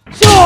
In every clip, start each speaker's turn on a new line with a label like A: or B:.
A: Hey!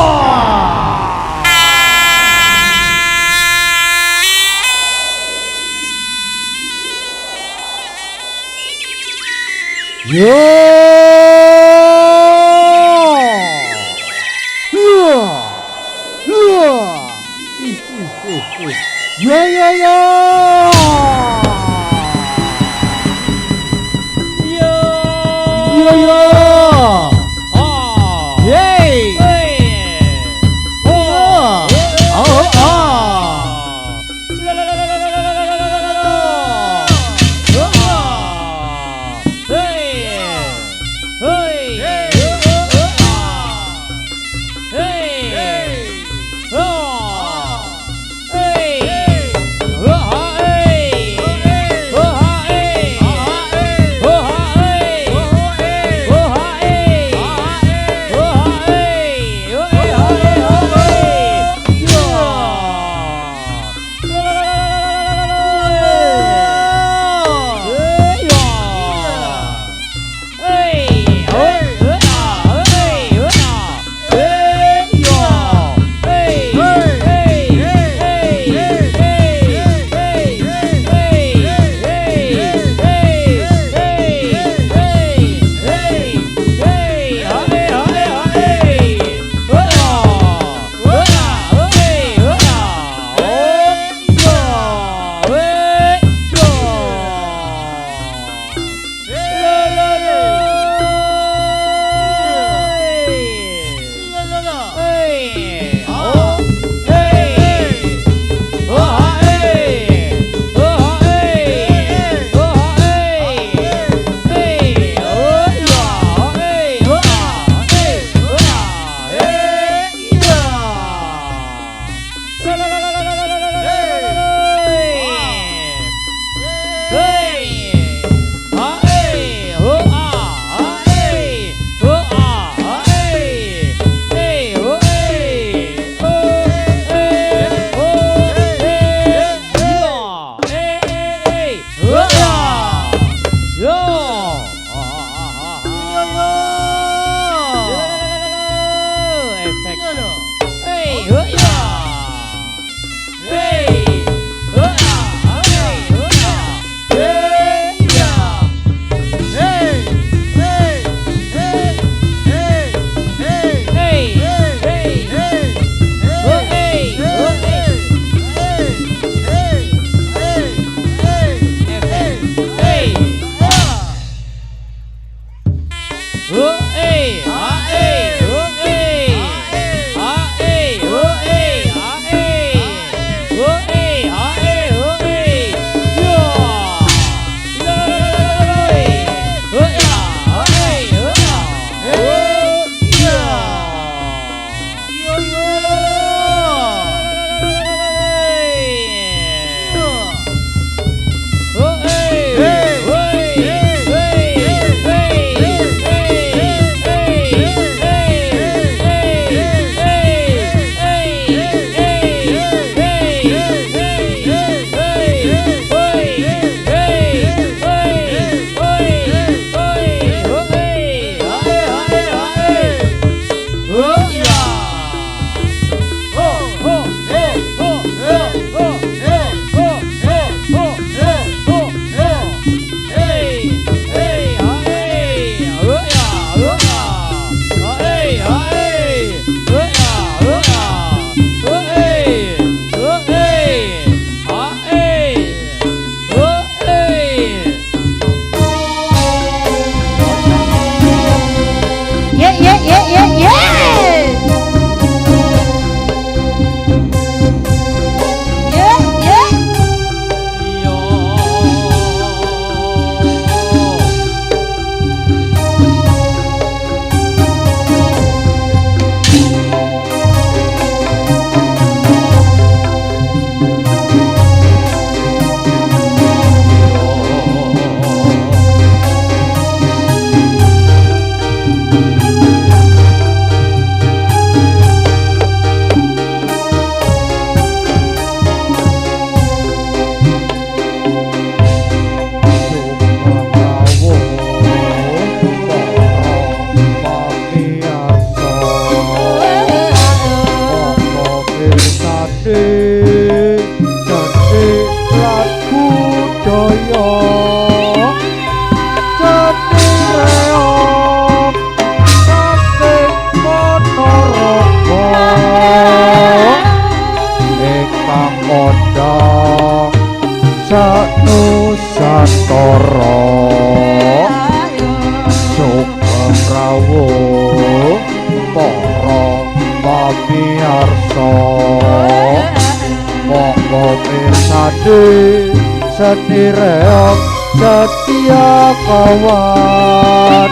A: seni reok setia kawan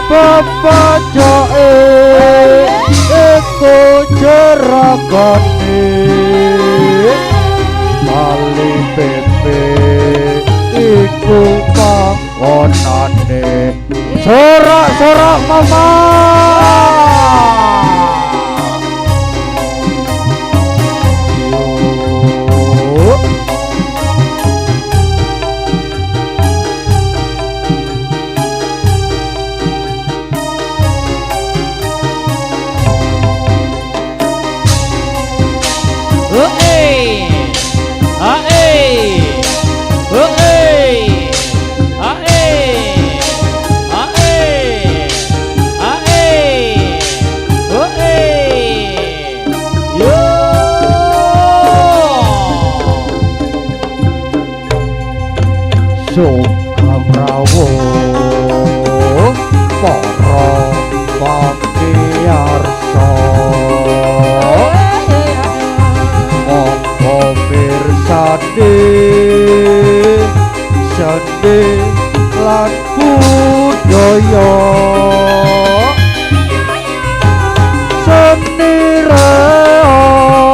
A: bapak joe iku jeragane kali pepe iku panggonane sorak-sorak mama Sugeng rawuh para pamirsa monggo mirsani seni lan budaya seni reok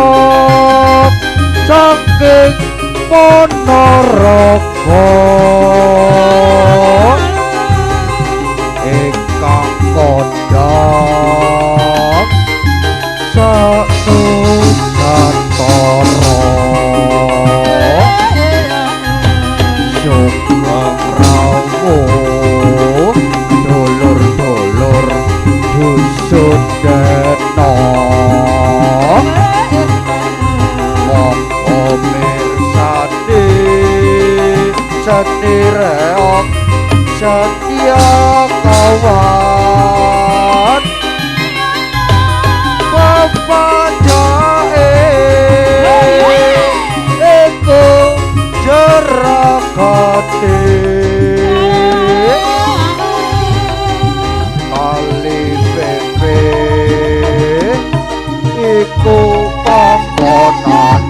A: saking Ponorogo ingkang kondhang sanusantara sugeng rawuh dulur-dulur dusun Dena monggo mirsani seni reok setia kawan bapak jae iku jeragane kali pepe iku panggonane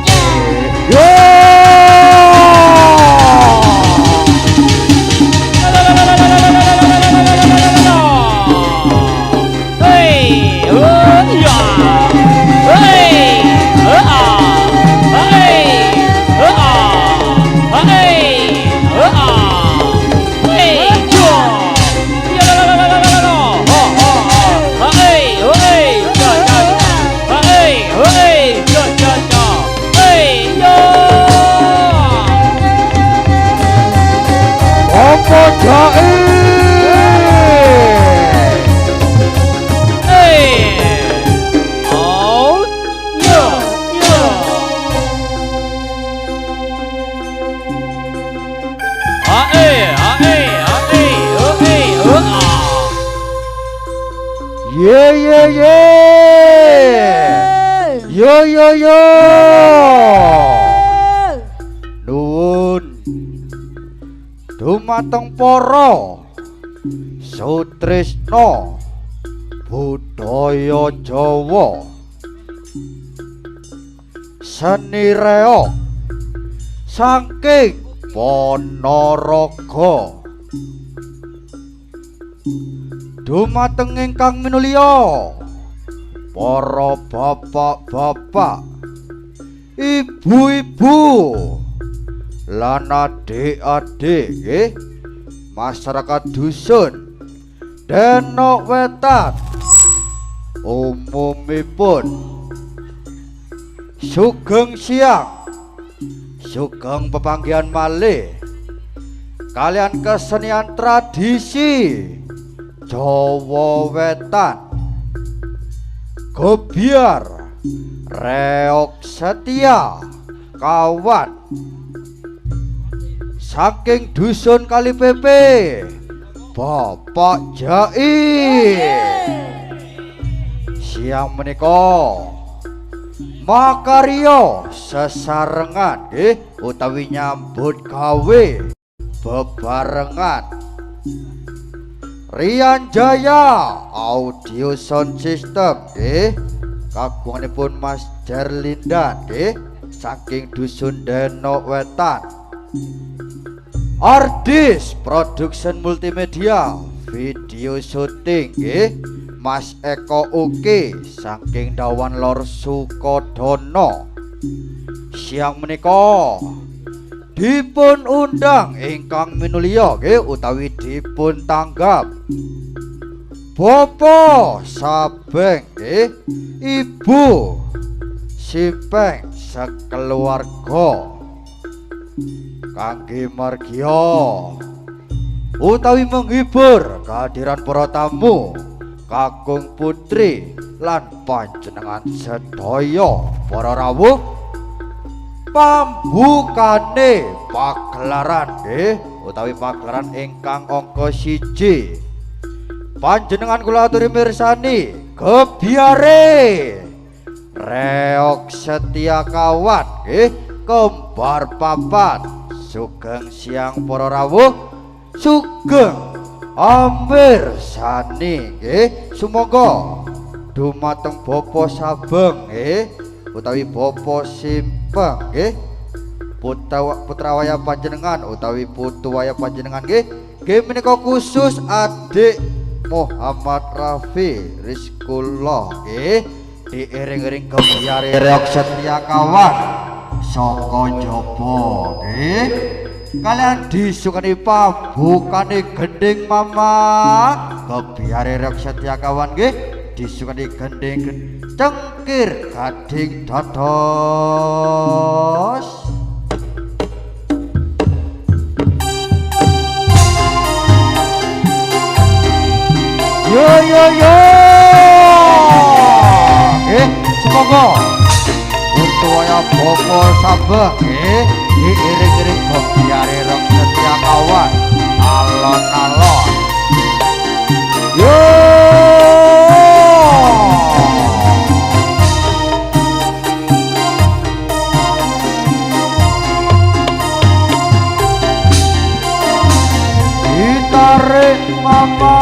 A: Yo nuwun dumateng para sutresna budaya Jawa seni reok saking Ponorogo dumateng ingkang minulya para bapak-bapak ibu-ibu lan adik-adik nggih masyarakat dusun Dena Wetan umumipun sugeng siang sugeng pepanggihan malih kalian kesenian tradisi Jawa Wetan Gobiar reok setia kawan saking dusun Kalipepe Bapak Jai siang menika makarya sesarengan nggih utawi nyambut gawe bebarengan Rian Jaya audio sound system nggih kagunganipun Mas Jarlindan nggih saking dusun Deno Wetan. Ardis Production Multimedia video syuting nggih Mas Eko Uki saking Dawan Lor Sukodono. Siang menika dipun undang ingkang minulya nggih utawi dipun tanggap Bapak Sabeng nggih Ibu Sipeng sekeluarga kangge margia utawi menghibur kehadiran para tamu kakung putri lan panjenengan sedaya para rawuh pambukane pagelaran nggih utawi pagelaran ingkang angka 1. Panjenengan kula aturi mirsani Gebyare Reok Setiakawan nggih kembar papat. Sugeng siang para rawuh, sugeng amirsani nggih. Sumangga dumateng Bapak Sabeng nggih utawi Bapak Simpeng nggih putrawaya panjenengan utawi putuwaya panjenengan nggih menika khusus adik Muhammad Rafi Rizkullah nggih diiring-iring Gebyare Reok Setiakawan saka jaba nggih kalian disukani pambukane gending mama Gebyare Reok Setiakawan nggih disukani gending cengkir gading dados. Yo yo yo semoga untuk waya Bapak Sabeng diiring-iring Gebyare Reok Setiakawan alon-alon. Yo ditarik mama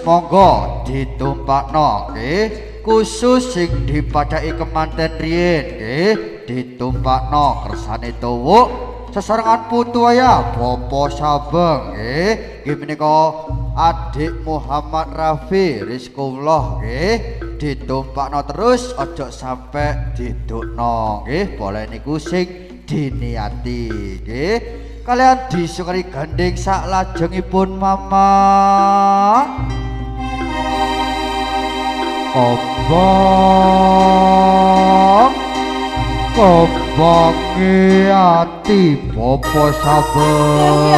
A: monggo ditumpakno nggih khusus sing dipadhaki kemanten riyen nggih ditumpakno kersane tuwuk sesarengan putu wayah Bapa Sabeng nggih menika adik Muhammad Rafi Rizkullah nggih ditumpakno terus aja sampe didukno nggih boleh niku sing diniati nggih kalian disukani gandeng sak lajengipun mama Kobonge ati Bapa Sabeng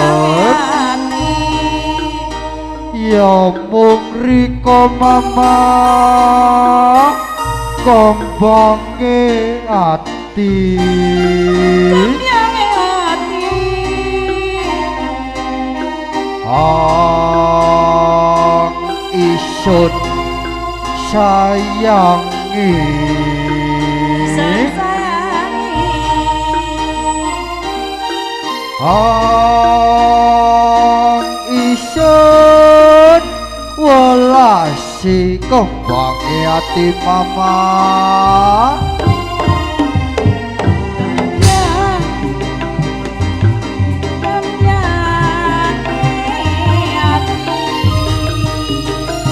A: ya mung riko mama kobonge ati isun sayangi isun welasi kembangke ati mama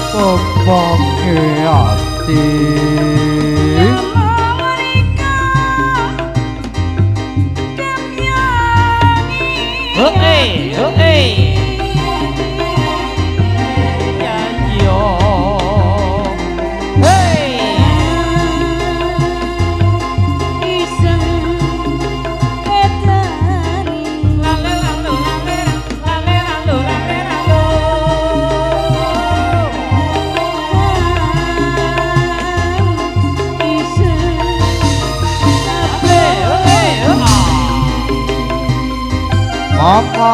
A: kembangke ati mama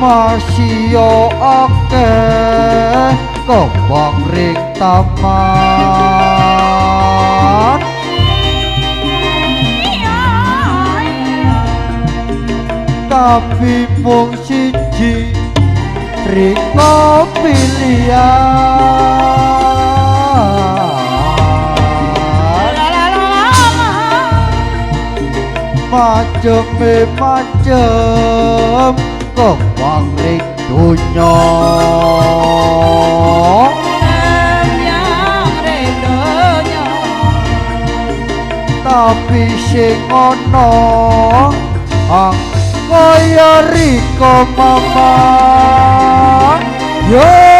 A: masih yo akeh kembang ring taman tapi mung siji riko pilihan macem kembang ring dunya tapi sing ana kaya riko mama yo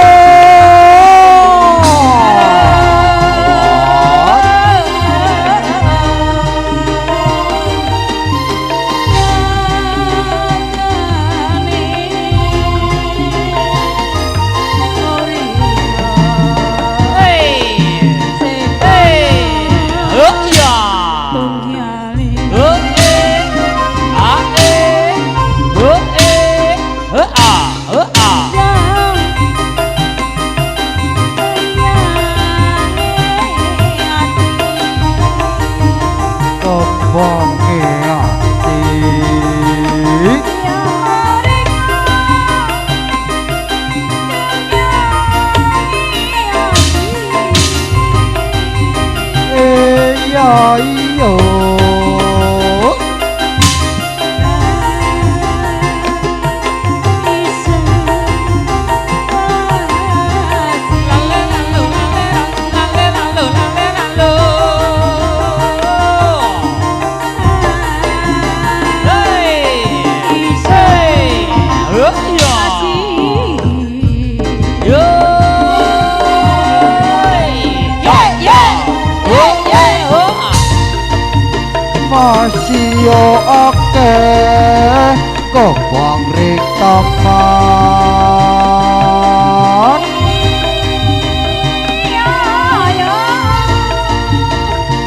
A: masih yo akeh kembang ring taman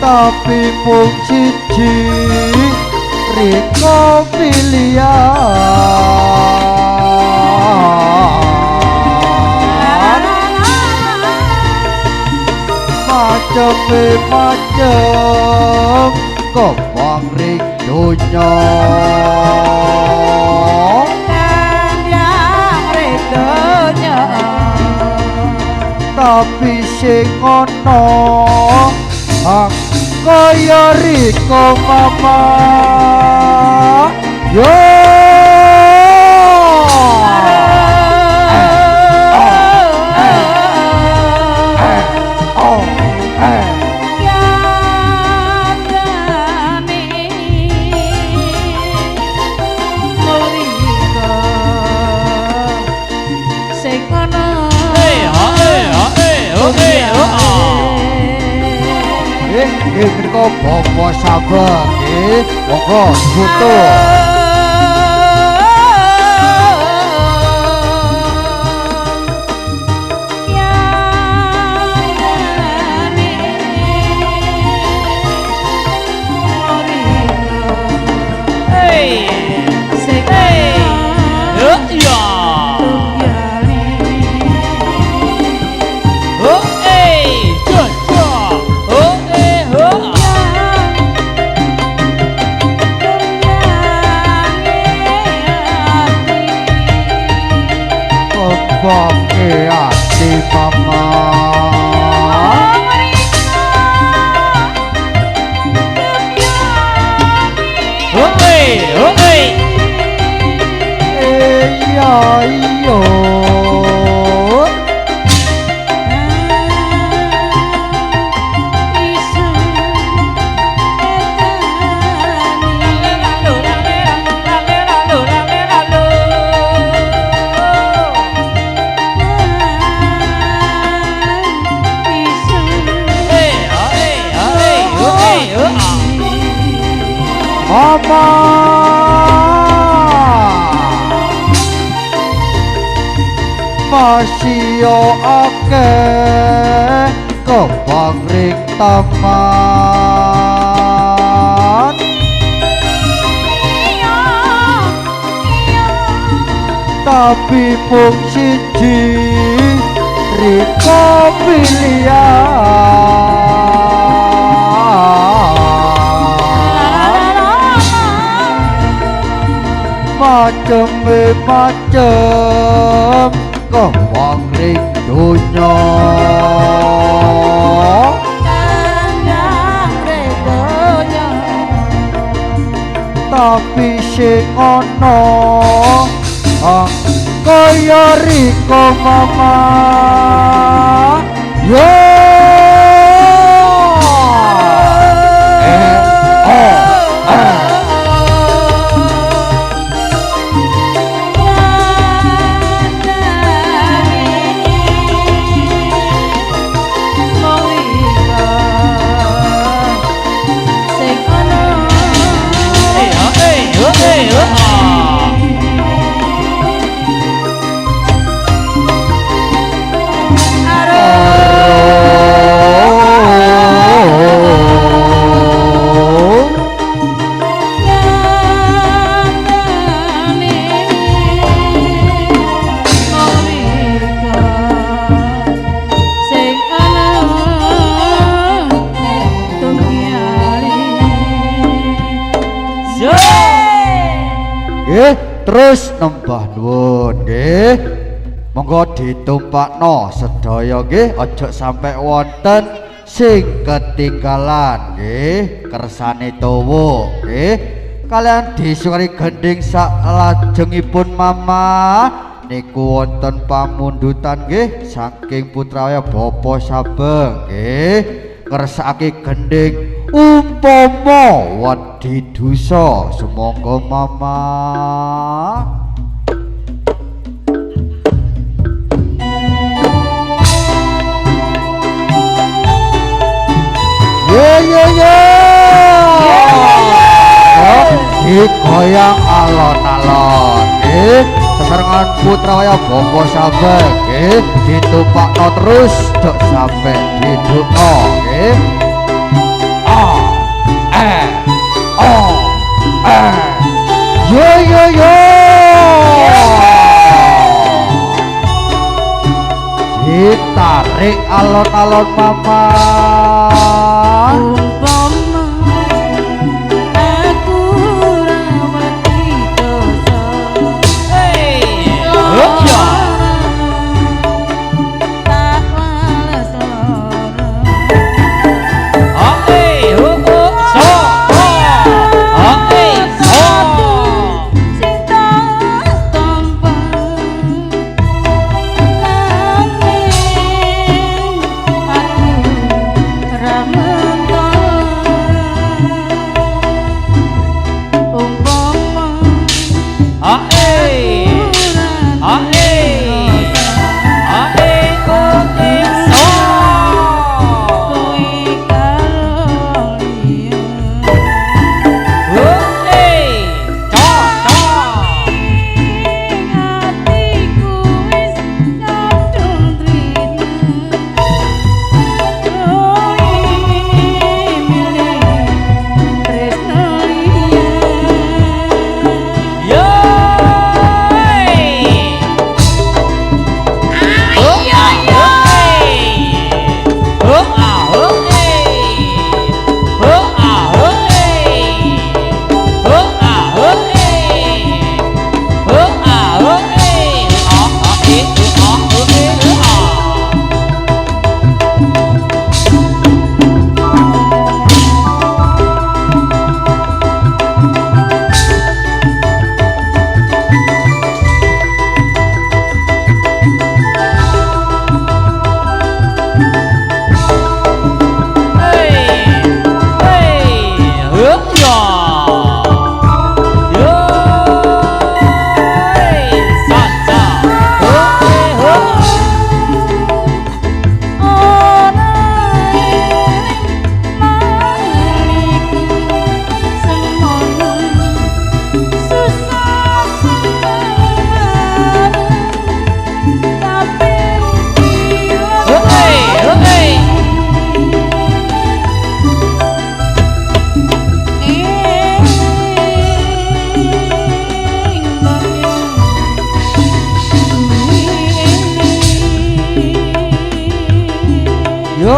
A: tapi mung siji riko pilihan macem kembang ring dunya tapi sing ana kaya riko mama yo Kau bawa sabar, monggo foto. Pakai hati mama Mama masih yo akeh kembang ring taman tapi mung siji riko macem kembang ring donya tapi sing ana kaya riko mama yo terus nembah nuwun nggih monggo ditumpakno sedaya nggih aja sampai wonten sing ketinggalan nggih kersane dawa nggih kalian disukani gending salajengipun mama niku wonten pamundutan nggih saking putraya Bapa Sabeng nggih ngersakake gending umpama wedi dosa sumangga mama digoyang alon-alon sesarengan putraya Bapa Sabeng ditumpakno terus dok sampe didukno ditarik alon-alon mama Yo,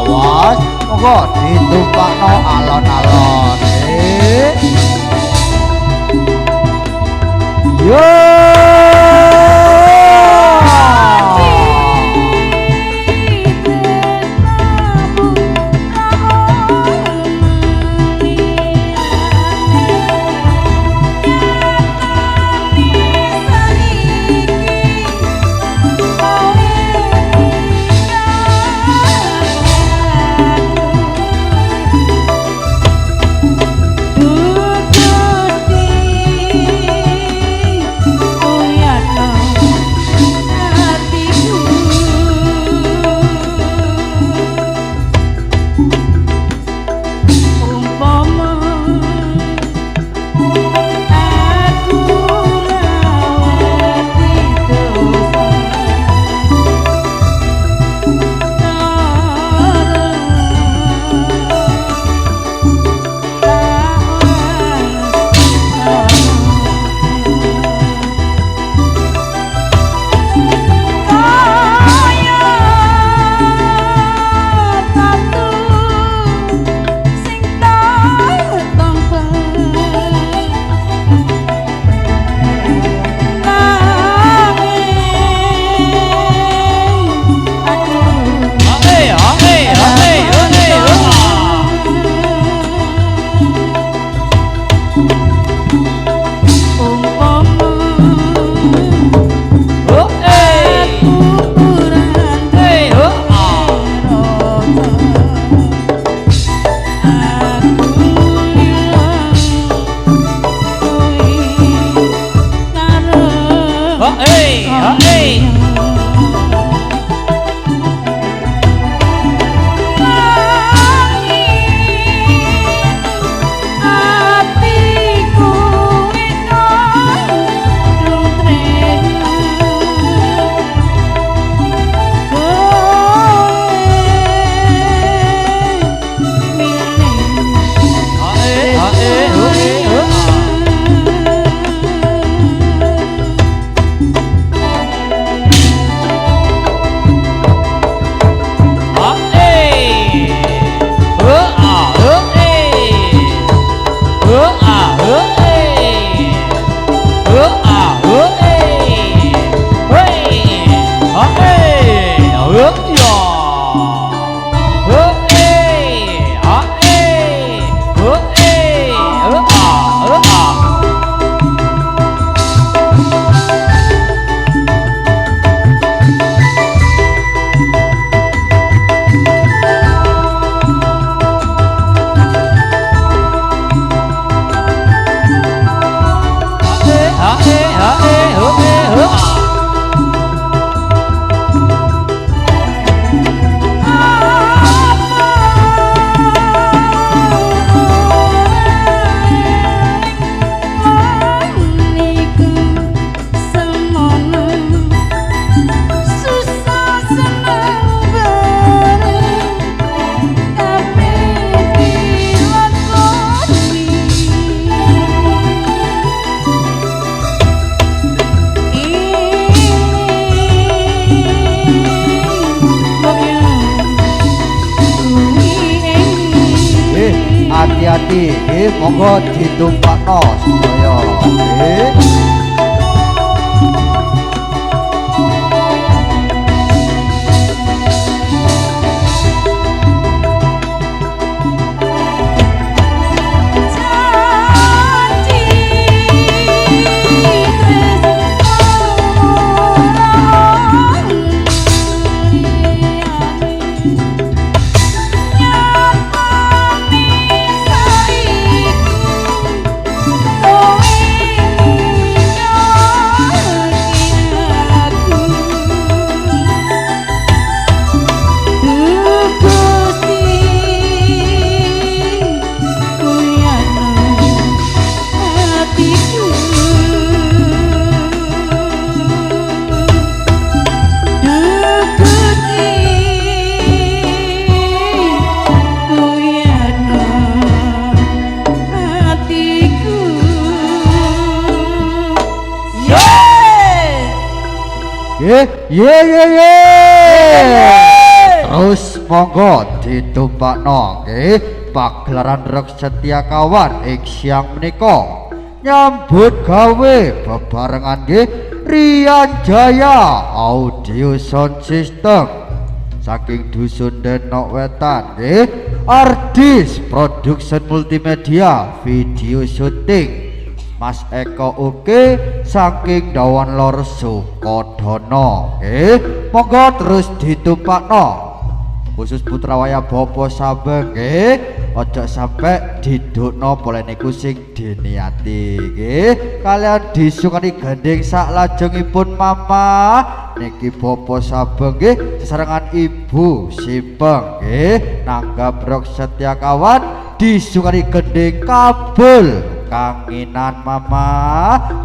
A: was, monggo ditumpakno alon-alon. Yo. Hati-hati, monggo ditumpakno sedaya.
B: Oh
A: Ye. Terus monggo ditumpakno nggih pagelaran Rek Setia Kawan ing siang menika nyambut gawe bebarengan nggih Rian Jaya Audio Sound System saking Dusun Denok Wetan nggih Ardis Production Multimedia Video Syuting Mas Eko Oke saking Dawan Lor Sukodono monggo terus ditumpakno khusus Putrawaya Bopo Sabeng ojo sampai didukno boleh niku sing diniati kalian disukani gandeng sak lajengipun mama niki Bopo Sabeng sesarengan Ibu Simpeng nanggap Rek Setia Kawan disukani gandeng kabel kanginan mama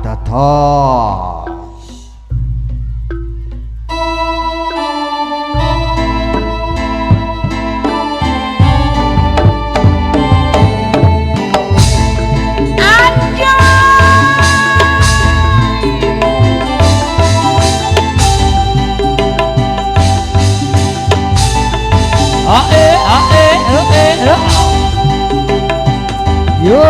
A: dados yo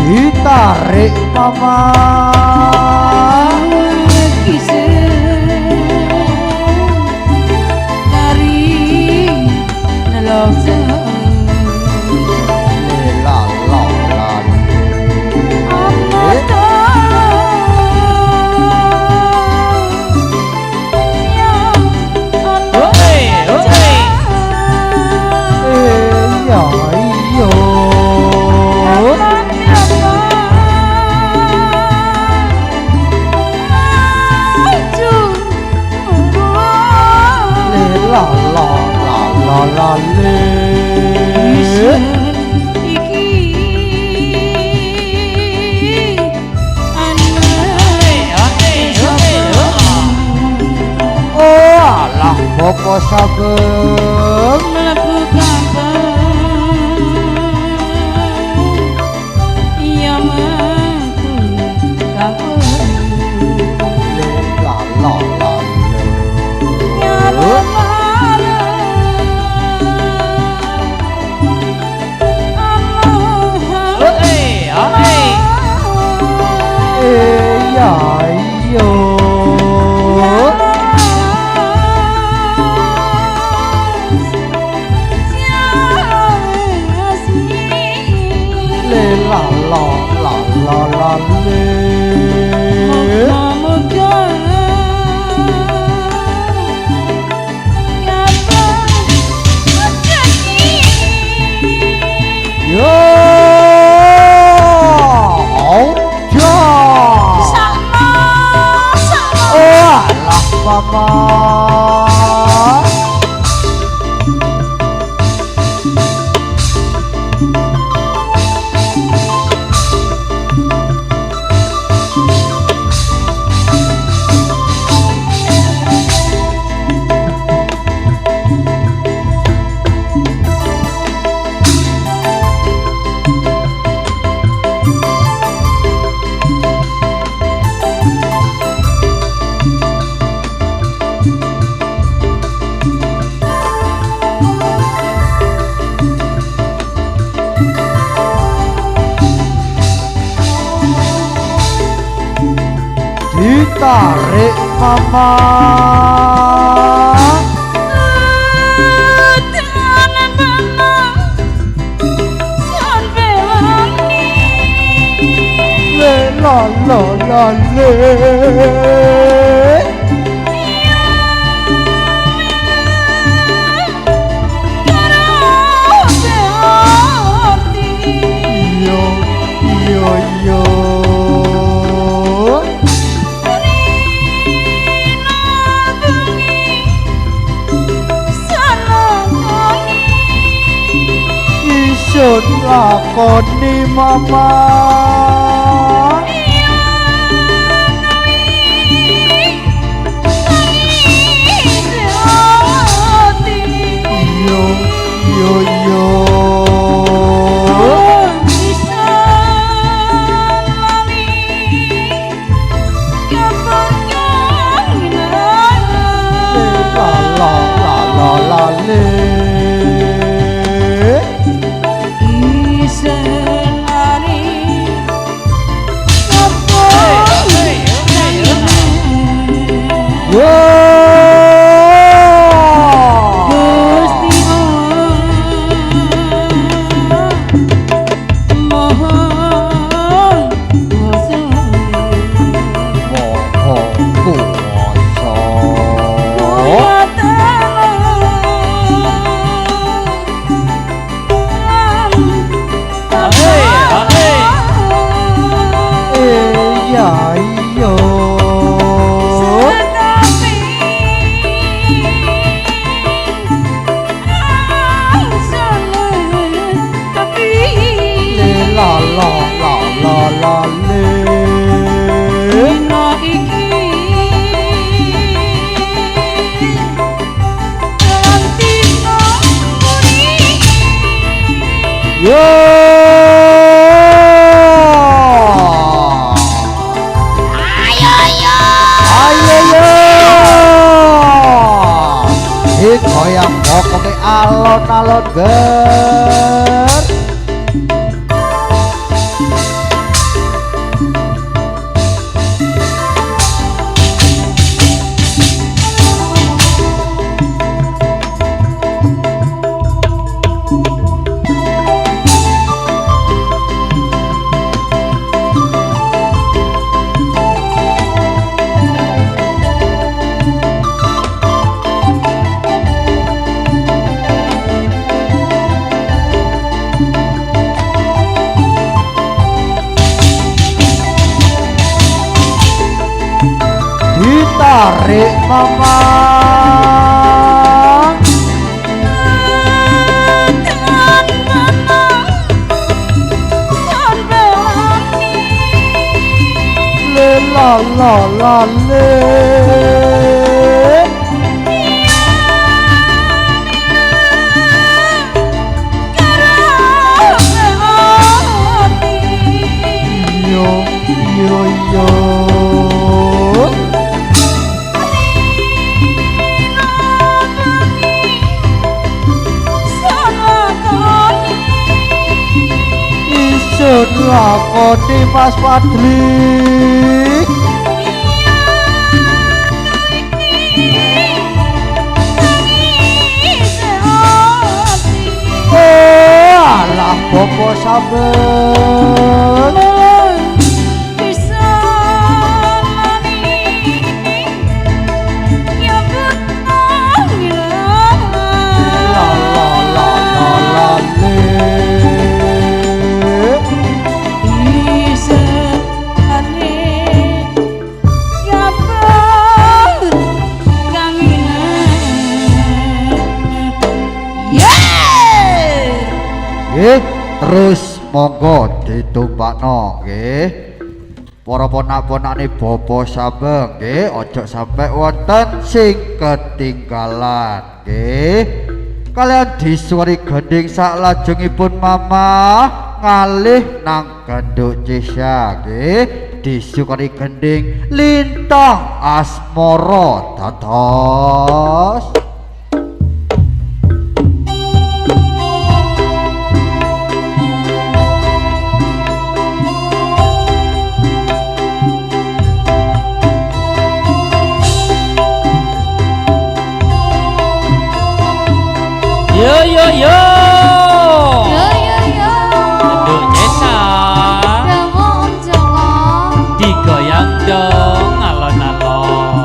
A: ditarik mama Bopo Sabeng mlebu kampung iya metu kampung la la la ditarik mama tenan mama sampai wani le la la la le yo Isun lakoni mama Yo yo yo Goyang pokoknya alon-alon ger ditarik mama le la la la le yo yo yo Isun lakoni Mas Fadli alah bopo saben terus monggo ditumpakno nggih para ponak-ponakne Bapa Sambeng nggih aja sampai wonten sing ketinggalan nggih kalian disuwari gending saklajengipun mama ngalih nang Ganduk Cisha nggih disukani gending Lintang Asmara dados
B: yo yo yo
C: yo yo yo
B: Ganduk Cisha
C: Prawo Om Joko
B: digoyang dong alon-alon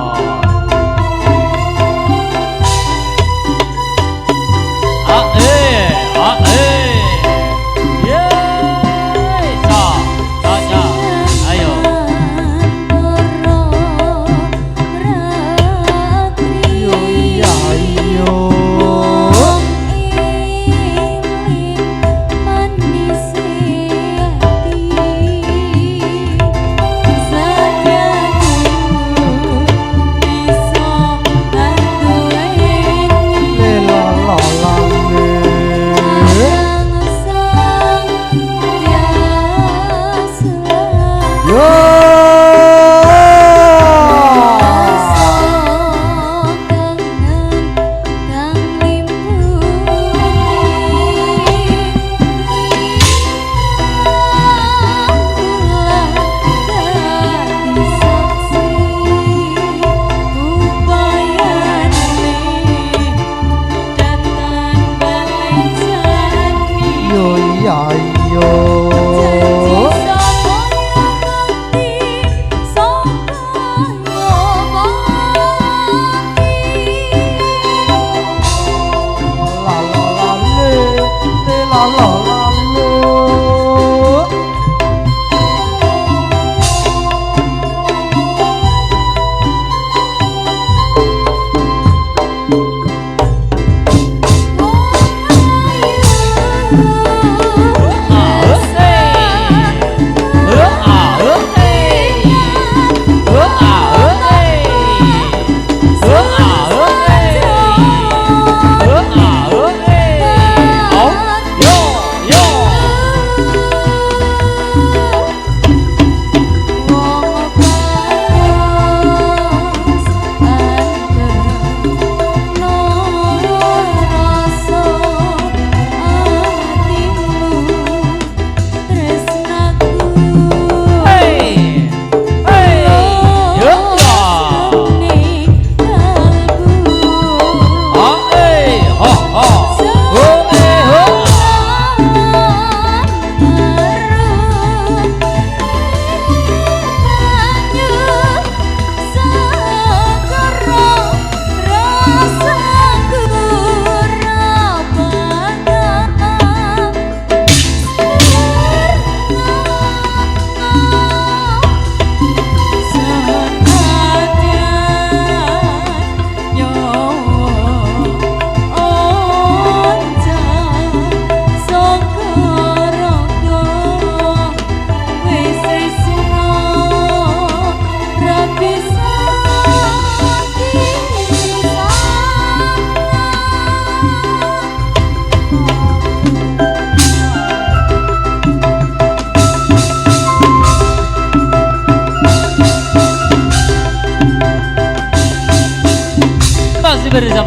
B: yeay so ayo
A: yo iya yo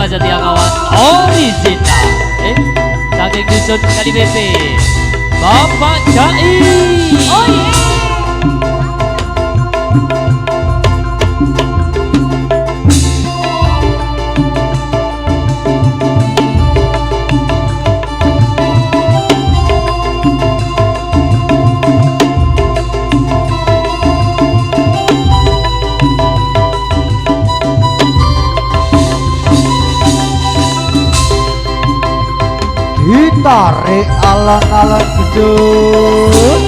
B: bersama setia kawan original saking dusun kali BP Bapak Jai.
C: Oh yeah.
A: Ditarik alon-alon gedung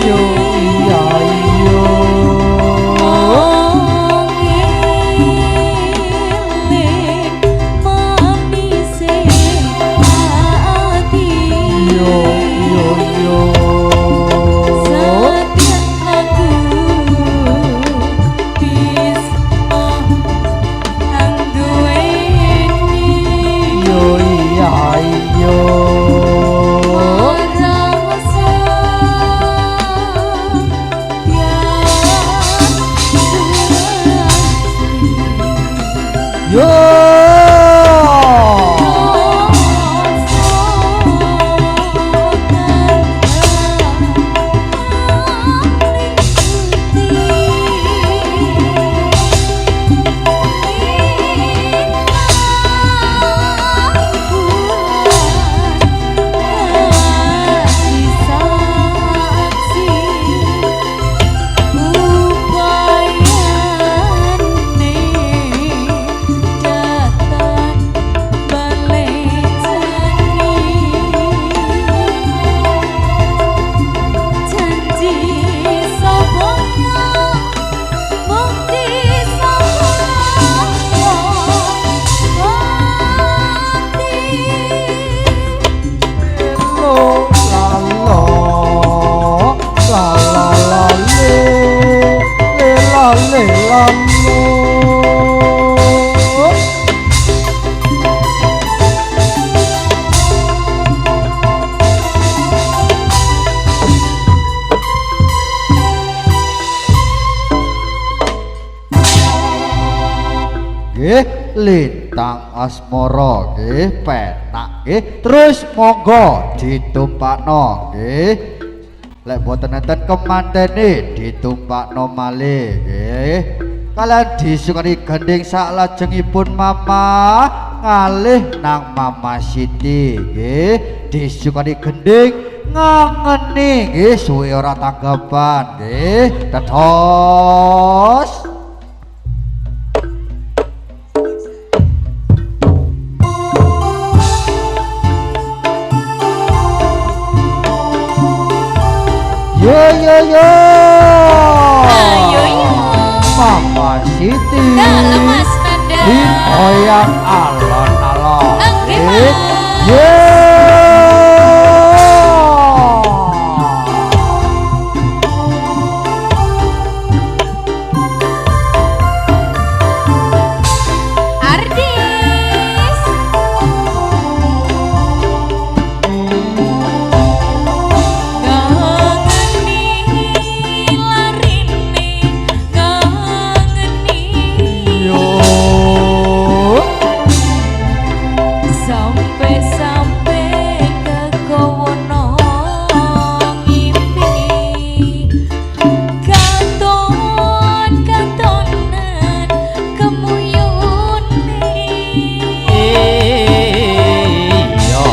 A: yo iya yo yo yo yo yo iya yo yo Lintang asmara nggih penak nggih terus monggo ditumpakno nggih lek boten enten kemantene ditumpakno malih nggih kalian disukani gending salajengipun mama ngalih nang Mama Siti nggih disukani gending ngangeni nggih suwe ora tanggapan nggih tetos yo yo yo
C: Ayo yo
A: Mama Siti
C: lemas nada
A: digoyang alon-alon
C: Oke, Mas.
A: yo
C: Ardis
A: yo
C: sampai ke kowono ngimpi katonan kemuyune
B: Yo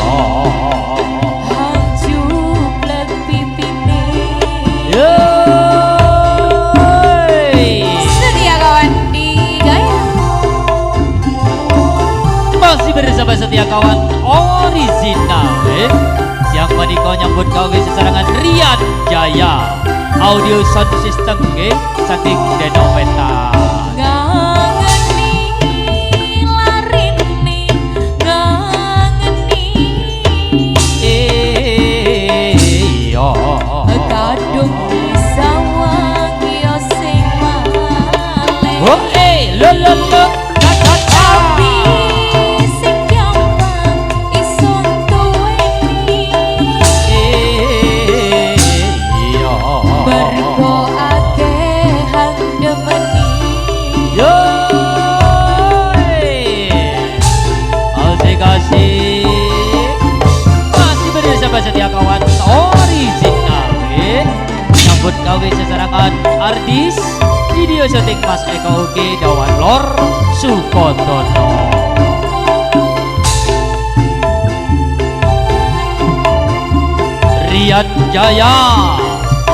C: hajublek pipine
B: yo
C: setia kawan di gaya
B: masih bersama setia kawan original siang menika nyambut gawe sesarangan Rian Jaya audio sound system saking Denopeta
C: ngangeni larine ngangeni
B: yo
C: kadung sawang yo sing male
B: oh lo
C: tapi sing gampang iso tuweni
B: yo nyambut gawe sesarangan artis video syuting Mas Eko Ugi Dawan Lor Sukodono. Rian Jaya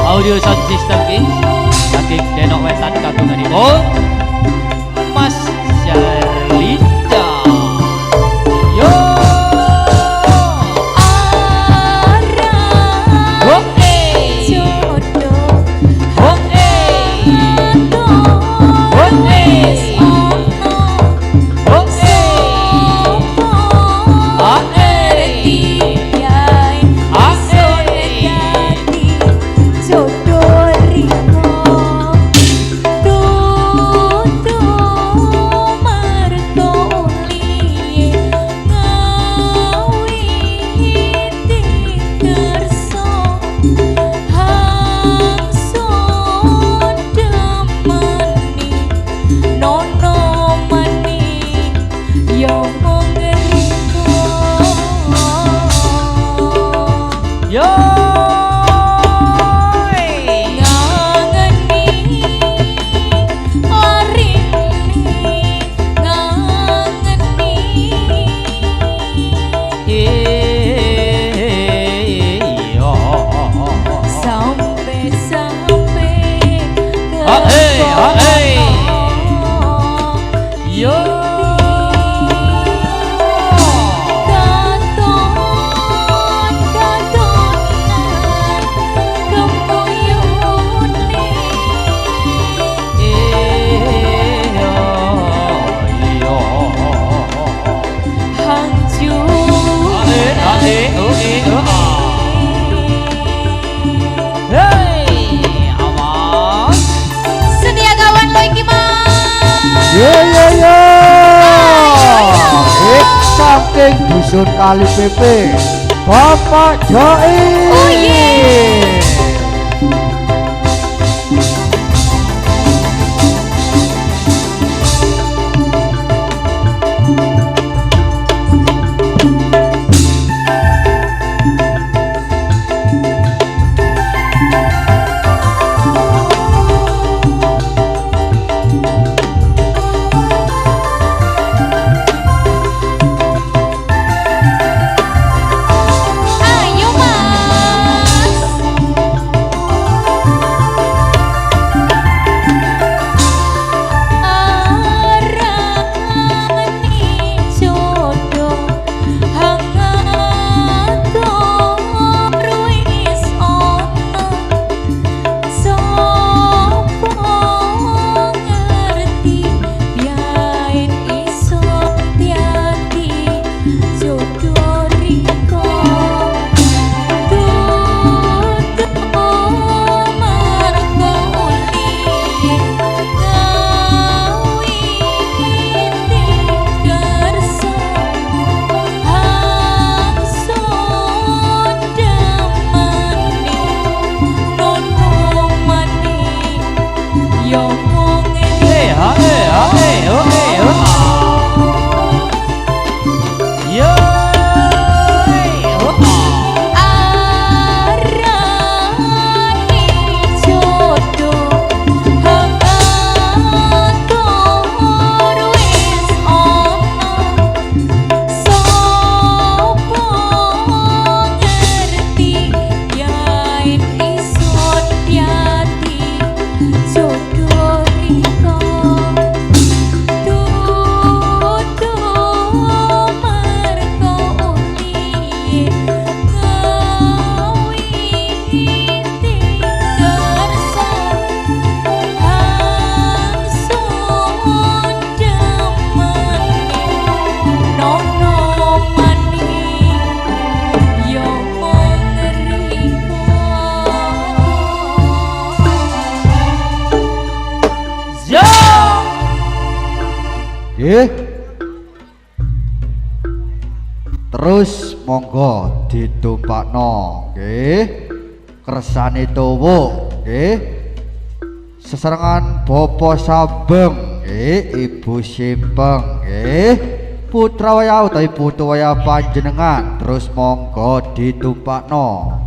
B: audio sound system guys saking Denok Wetan kagunganipun Mas Sherlinda. Yo
A: saking dusun Kali Pepe Bapak Joi.
C: Oh yeah.
A: Terus monggo ditumpakno nggih. Kersane tuwuk nggih. Sesarengan Bapa Sabeng nggih, Ibu Simpeng nggih. Putra waya utawi putu waya panjenengan terus monggo ditumpakno.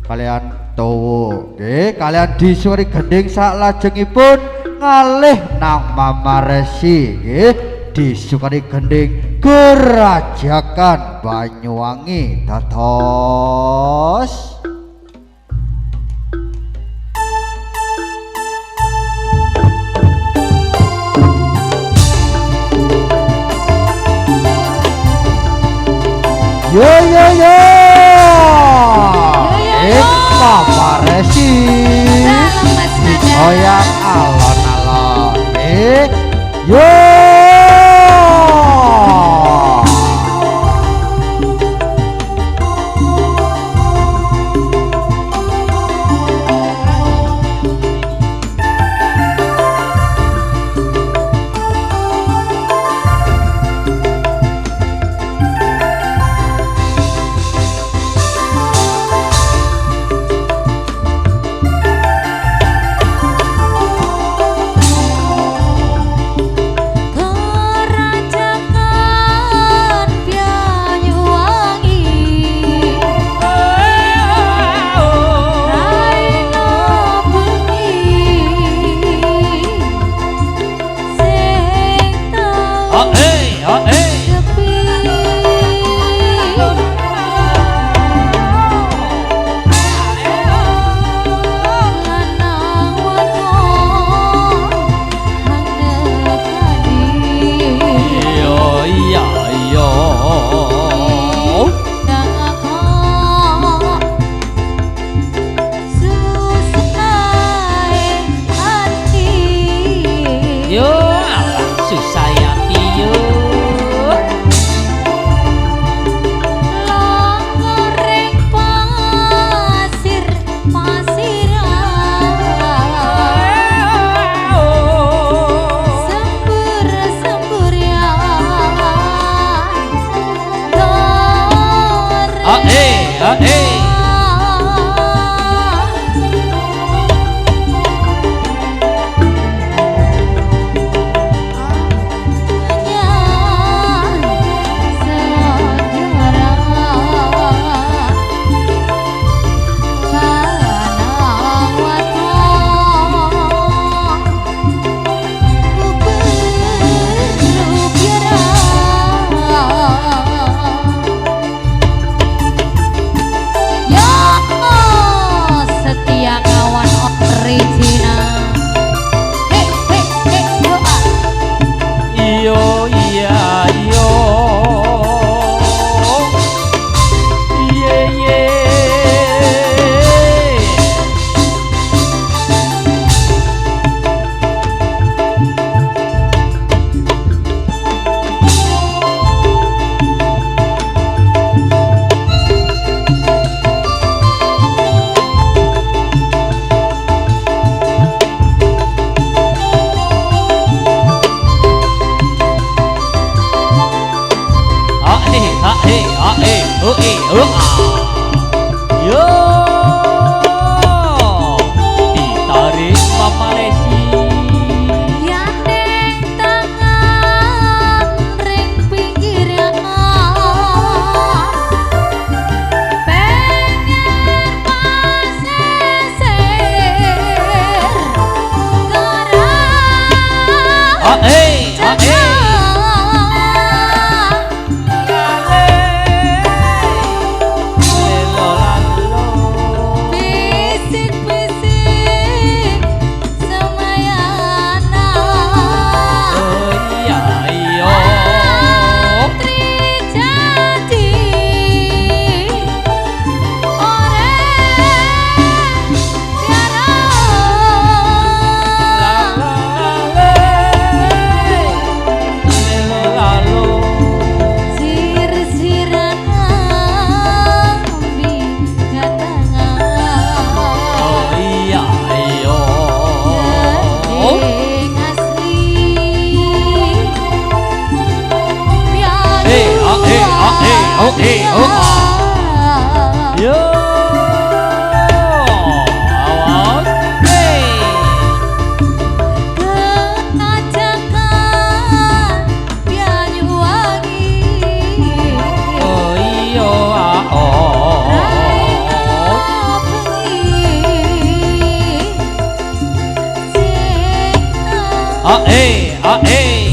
A: Kalian Towo nggih kalian disuri gending saklajengipun ngalih nang Mamaresi nggih disukani gending Gerajakan Banyuwangi dados yo yo yo Mamaresi goyang alon-alon yo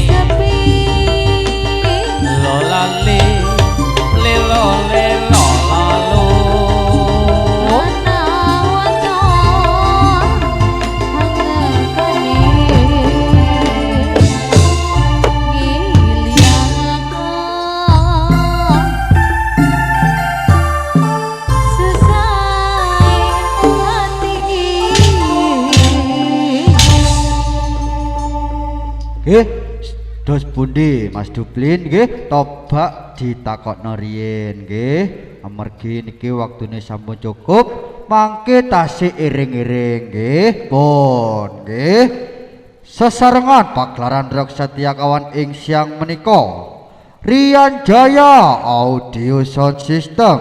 C: sepi
B: lola le lo lalu
C: ana waton hangekane giliaka sesai hati
A: Nggih, dos pundi Mas Duplin nggih tobak ditakokno riyin nggih. Amargi niki waktune sampun cukup, mangke tasih iring-iring nggih. Pun nggih. Sesarengan pagelaran Rock Setiakawan ing siang menika. Rian Jaya Audio Sound System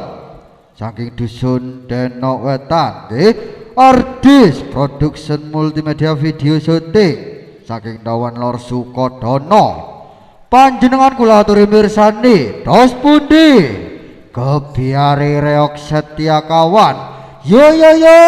A: saking dusun Denok Wetan nggih. Ardis Production Multimedia Video Shooting saking Dawan Lor Sukodono. Panjenengan kula aturi mirsani dos pundi kebiari Reok Setiakawan yo yo yo.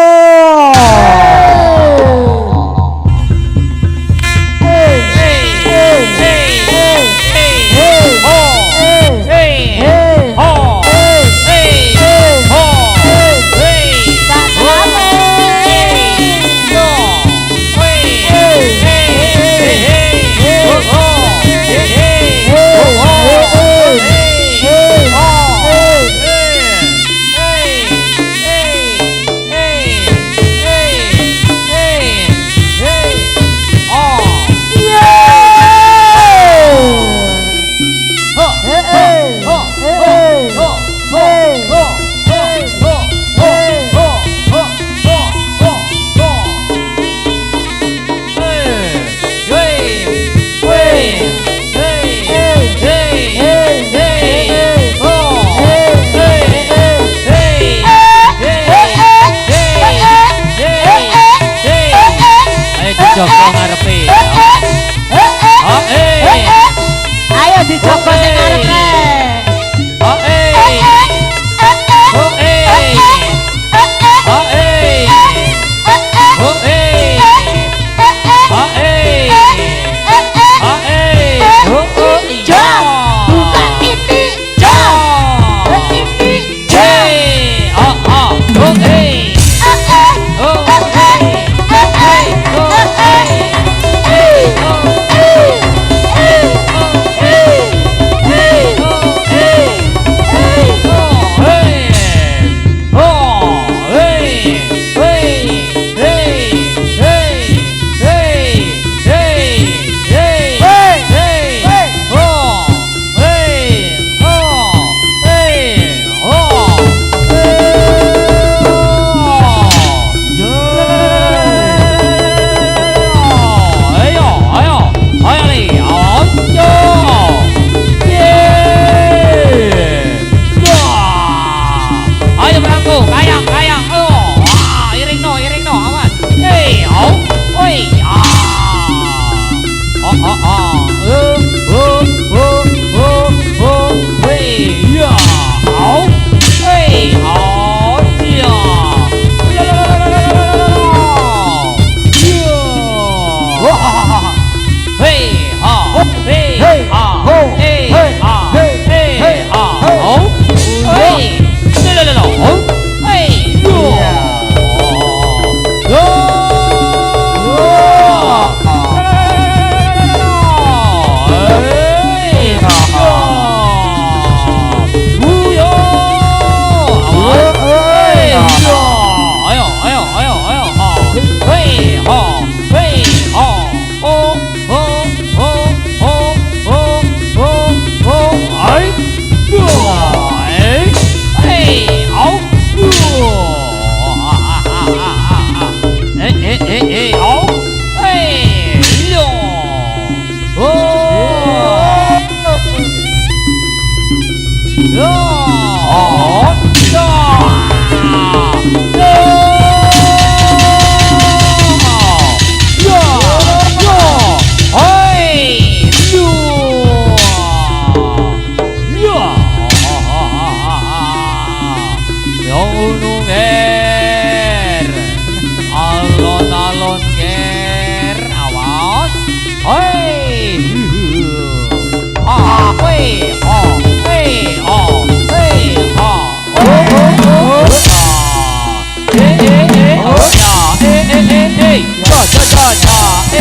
B: Joko ngarepe.
C: ayo dicoba sing ngarepe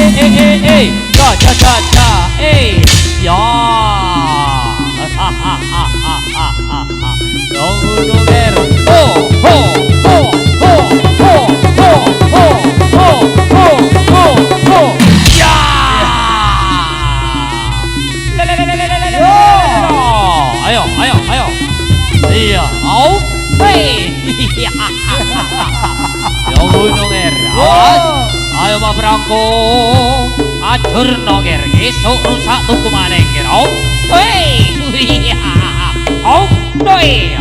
B: Ja ja ja ja. Ya. Dong ger. Ho ho ho ho ho ho ho ho ho ho ho. Ya. Ayo, ayo, ayo. Iya, mau. Hei. Ya ger. Awas. Ayo Pak Brangko. Acur ger. Esok rusak tuku maneh ger. Hei. Doi.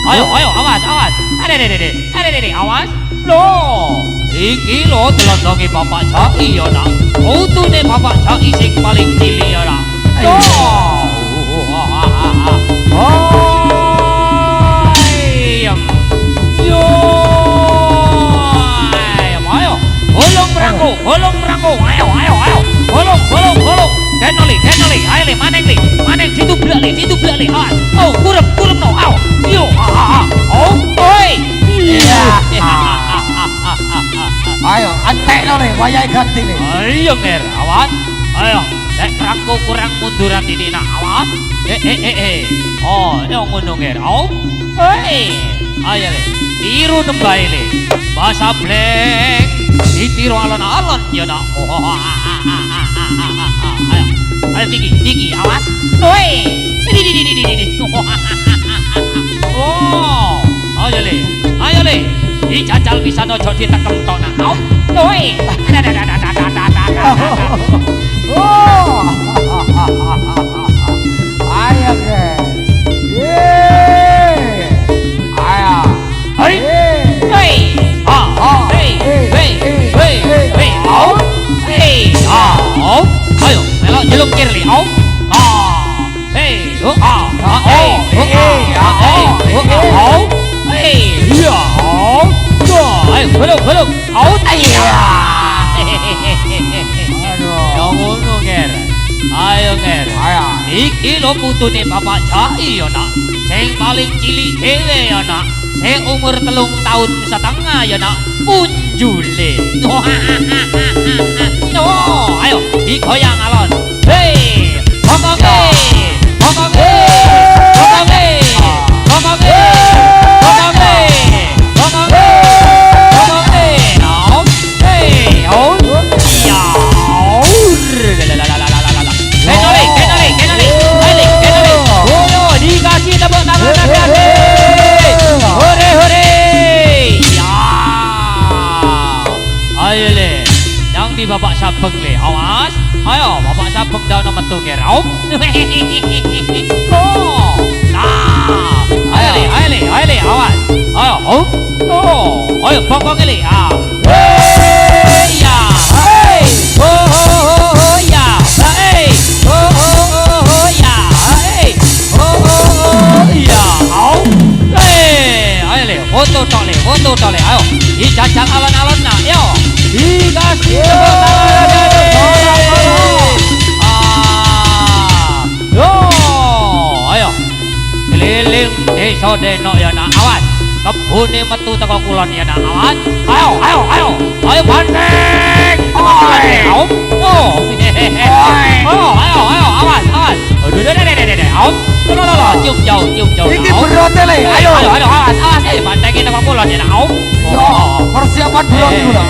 B: Ayo, ayo, awas, awas. Ada, awas. Loh, iki lo telondongi Bapak Jaki ya nak. Utune Bapak Jaki sing paling cilik ya nak. Ayo, bolong berangku, ayo, bolong. Kenali, ayo le, maneng, situ belak le, awas. Oh, kurep no, ayo, yo, oi, iya.
A: Ayo, antek nih, wayai ganti nih.
B: Ayo nger, awas. Ayo, nek rangko kurang munduran ini nak, awas. Oh, yang ngono nger. Ayo le, tiru nembai le. Bahasa bleng, ditiru alon-alon ya nak. Ayo tinggi, awas. Oh, ayo le. Dijajal bisa nojo ditekem tok nak.
A: Ayo ke. Ayo.
B: Ayo, melok jeluk kiri. Ayo, belum. Yang ngono nger. Ayo nger. Iki lo putune Bapak Jaki ya nak. Sing paling cilik dhewe ya nak. Sing umur 3 tahun setengah ya nak. Punjule. Ayo, digoyang alon. Hei, ngomongke. Dikasih tepuk tangan hati-hati. Hore. Ya. Ayo le, yang di Bapak Sabeng le, awas. Ayo, Bapak Sabeng daun metu nger. Ayo le, awas. Ayo, pokok le. Ya. Foto tok le, ayo. Dijajal alon-alon nak, yo. Dikasih tepuk tangan ayo. Keliling desa denok ya nak, awas. Kebune metu teko kulon ya nak, awas. Ayo bandeng. Ayo, awas. Aduh, cium jauh.
A: Iki berote le, ayo.
B: Awas, bandengin teko kulon ya nak.
A: Persiapan belum dulu lah.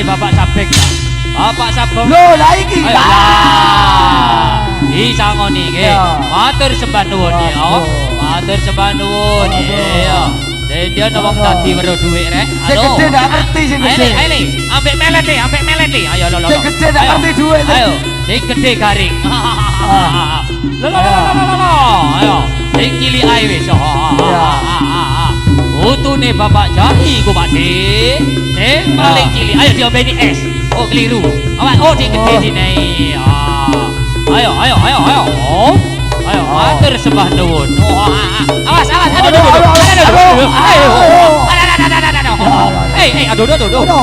A: Bapak Sabeng lah. Bapak Sabeng. Loh, lah iki.
B: Bisa ngoni nggih. Matur sembah nuwun ya. Matur sembah nuwun ya. Dia wong dadi weruh dhuwit rek.
A: Sing gede ndak ngerti sing gede.
B: Ayo, ambek melet nih. Ayo lo.
A: Sing gede ndak ngerti dhuwit.
B: Ayo, sing gede garing. Lo. Ayo, sing cilik ae wis. nih bapak jali ku Pak De. Paling cilik. Ayo diombeni es. Oh keliru. Awas, oh di gede sini. Ayo. Ayo, atur sembah nuwun. Awas. Aduh. Ayo.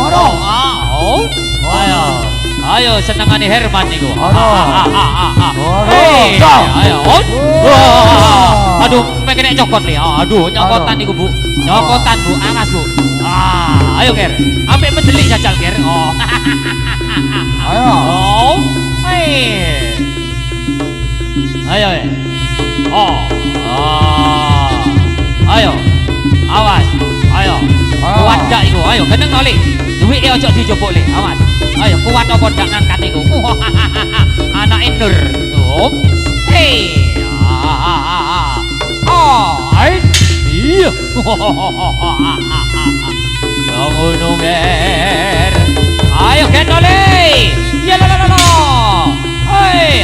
B: Aduh. Ayo senengane Herman niku. Ayo. Aduh, pengen nek cokot nih. Aduh, nyokotan niku, Bu. Nyokotan, Bu. Awas, Bu. Ayo, Ger. Sampai mendelik jajal, Ger.
A: Ayo.
B: Ayo. Ayo. Awas. Ayo. Kuat dak iku. Ayo, geneng nolih. Duwike ojo dijupuk le. Awas. Ayo, kuat apa ndak ngangkat iku. Anake Nur. Iya. Ngono Ger. Ayo genole. Iya lo.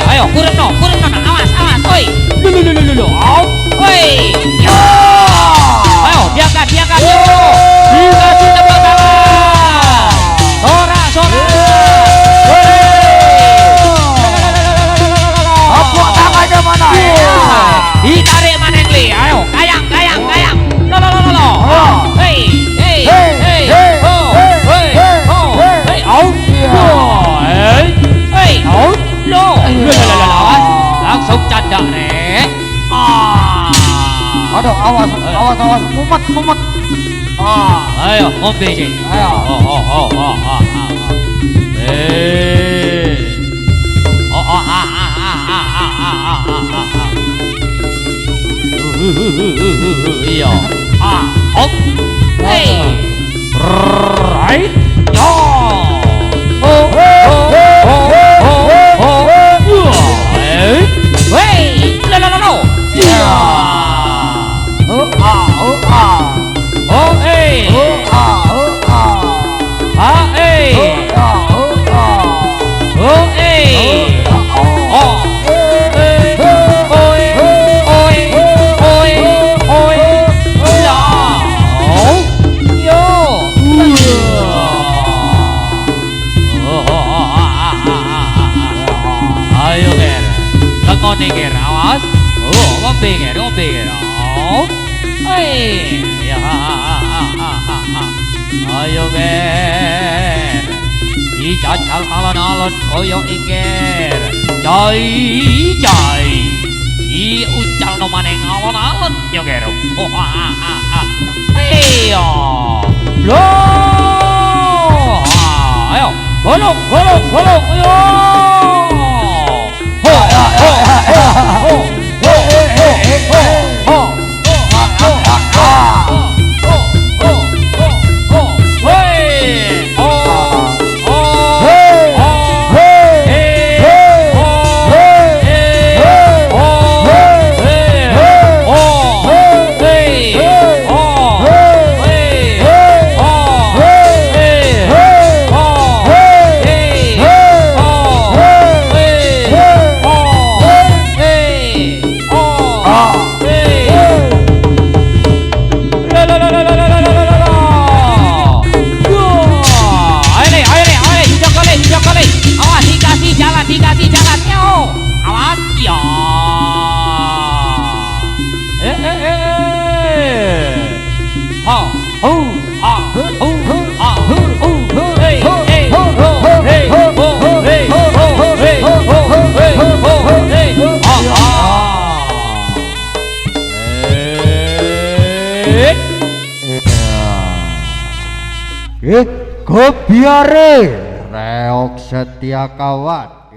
B: Ayo kurang no. Awas. Oi. Lu. Oi. Yo. Ayo diangkat yo. Dikasih tepuk tangan. Sorak.
A: Apa tangannya mana?
B: Ditarik maneh li. Ayo, kayang. Lo. Hey. Langsung candak rek.
A: Aduh, awas, mumet.
B: Ayo, ngombe sih.
A: Ayo.
B: Iya. Hey. Right. Yo. Wey. Lo. Iya. Ayo Ger, lekone Ger, awas. Ngombe Ger. Ya. Ayo Ger. Dijajal alon-alon koyo Ger. Jai. Ucal no maneng alon-alon yo Ger. Ayo. Loh. Ayo. Golong. Ayo.
A: Kopiare reok setia kawan.